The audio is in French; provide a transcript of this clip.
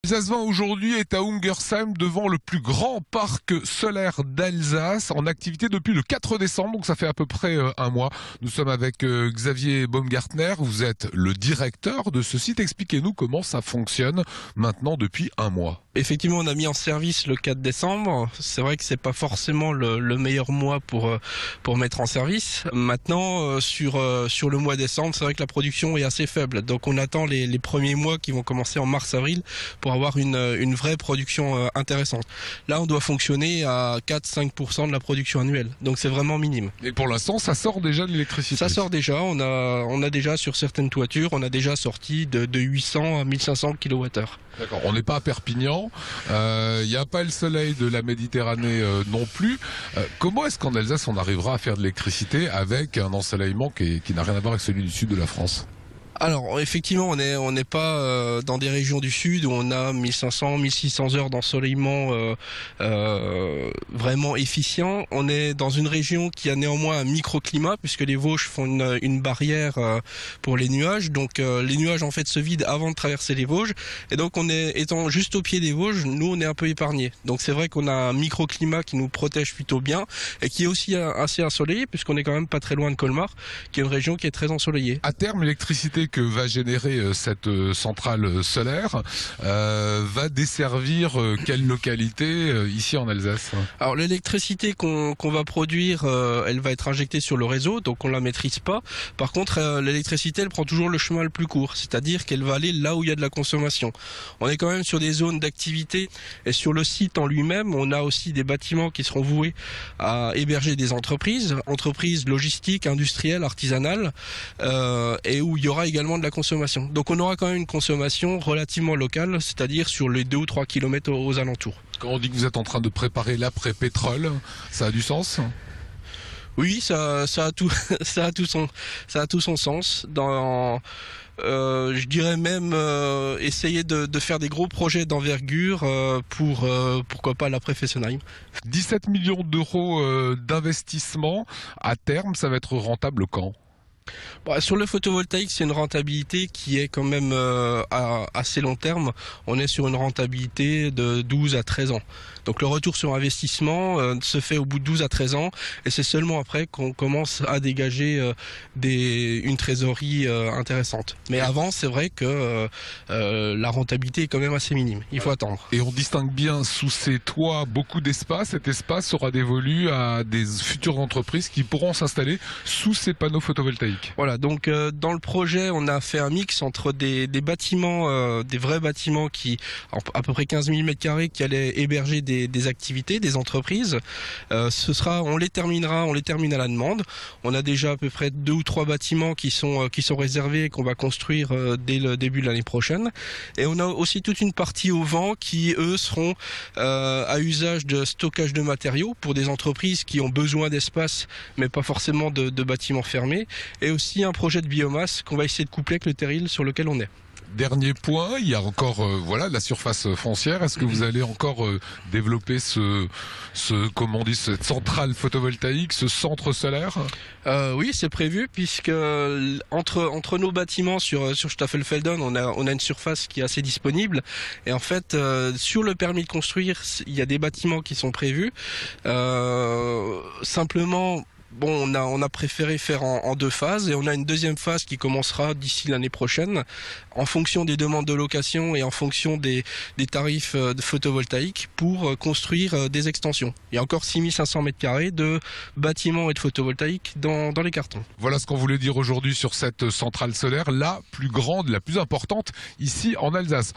Alsace aujourd'hui est à Ungersheim devant le plus grand parc solaire d'Alsace en activité depuis le 4 décembre, donc ça fait à peu près un mois. Nous sommes avec Xavier Baumgartner, vous êtes le directeur de ce site. Expliquez-nous comment ça fonctionne maintenant depuis un mois. Effectivement, on a mis en service le 4 décembre. C'est vrai que c'est pas forcément le meilleur mois pour mettre en service. Maintenant, sur le mois décembre, c'est vrai que la production est assez faible. Donc on attend les premiers mois qui vont commencer en mars-avril pour avoir une vraie production intéressante. Là, on doit fonctionner à 4-5% de la production annuelle. Donc c'est vraiment minime. Et pour l'instant, ça sort déjà de l'électricité? Ça sort déjà. On a déjà sur certaines toitures, on a déjà sorti de 800 à 1500 kWh. D'accord, on n'est pas à Perpignan, il n'y a pas le soleil de la Méditerranée non plus. Comment est-ce qu'en Alsace on arrivera à faire de l'électricité avec un ensoleillement qui n'a rien à voir avec celui du sud de la France ? Alors effectivement, on n'est pas dans des régions du sud où on a 1500, 1600 heures d'ensoleillement vraiment efficient. On est dans une région qui a néanmoins un microclimat puisque les Vosges font une barrière pour les nuages. Donc les nuages en fait se vident avant de traverser les Vosges et donc étant juste au pied des Vosges, nous on est un peu épargnés. Donc c'est vrai qu'on a un microclimat qui nous protège plutôt bien et qui est aussi assez ensoleillé puisqu'on est quand même pas très loin de Colmar, qui est une région qui est très ensoleillée. À terme, l'électricité que va générer cette centrale solaire va desservir quelle localité ici en Alsace? Alors l'électricité qu'on va produire, elle va être injectée sur le réseau, donc on la maîtrise pas. Par contre, l'électricité, elle prend toujours le chemin le plus court, c'est-à-dire qu'elle va aller là où il y a de la consommation. On est quand même sur des zones d'activité et sur le site en lui-même, on a aussi des bâtiments qui seront voués à héberger des entreprises logistiques, industrielles, artisanales, et où il y aura également de la consommation. Donc on aura quand même une consommation relativement locale, c'est-à-dire sur les 2 ou 3 km aux alentours. Quand on dit que vous êtes en train de préparer l'après-pétrole, ça a du sens ? Oui, ça a tout son sens. Je dirais même essayer de faire des gros projets d'envergure pour pourquoi pas l'après Fessenheim. 17 millions d'euros d'investissement à terme, ça va être rentable quand ? Sur le photovoltaïque, c'est une rentabilité qui est quand même à assez long terme. On est sur une rentabilité de 12 à 13 ans. Donc le retour sur investissement se fait au bout de 12 à 13 ans et c'est seulement après qu'on commence à dégager une trésorerie intéressante. Mais avant, c'est vrai que la rentabilité est quand même assez minime. Il faut attendre. Et on distingue bien sous ces toits beaucoup d'espace. Cet espace sera dévolu à des futures entreprises qui pourront s'installer sous ces panneaux photovoltaïques. Voilà, donc dans le projet, on a fait un mix entre des bâtiments, des vrais bâtiments à peu près 15 000 m2 qui allaient héberger des activités, des entreprises. On les termine à la demande. On a déjà à peu près 2 ou 3 bâtiments qui sont réservés et qu'on va construire dès le début de l'année prochaine. Et on a aussi toute une partie au vent qui, eux, seront à usage de stockage de matériaux pour des entreprises qui ont besoin d'espace, mais pas forcément de bâtiments fermés. Et aussi un projet de biomasse qu'on va essayer de coupler avec le terril sur lequel on est. Dernier point, il y a encore la surface foncière. Est-ce que vous allez encore développer cette centrale photovoltaïque, ce centre solaire? Oui, c'est prévu puisque entre nos bâtiments sur Staffelfelden, on a une surface qui est assez disponible. Et en fait, sur le permis de construire, il y a des bâtiments qui sont prévus. Simplement. Bon, on a préféré faire en 2 phases et on a une deuxième phase qui commencera d'ici l'année prochaine en fonction des demandes de location et en fonction des tarifs de photovoltaïque pour construire des extensions. Il y a encore 6500 m2 de bâtiments et de photovoltaïque dans les cartons. Voilà ce qu'on voulait dire aujourd'hui sur cette centrale solaire, la plus grande, la plus importante ici en Alsace.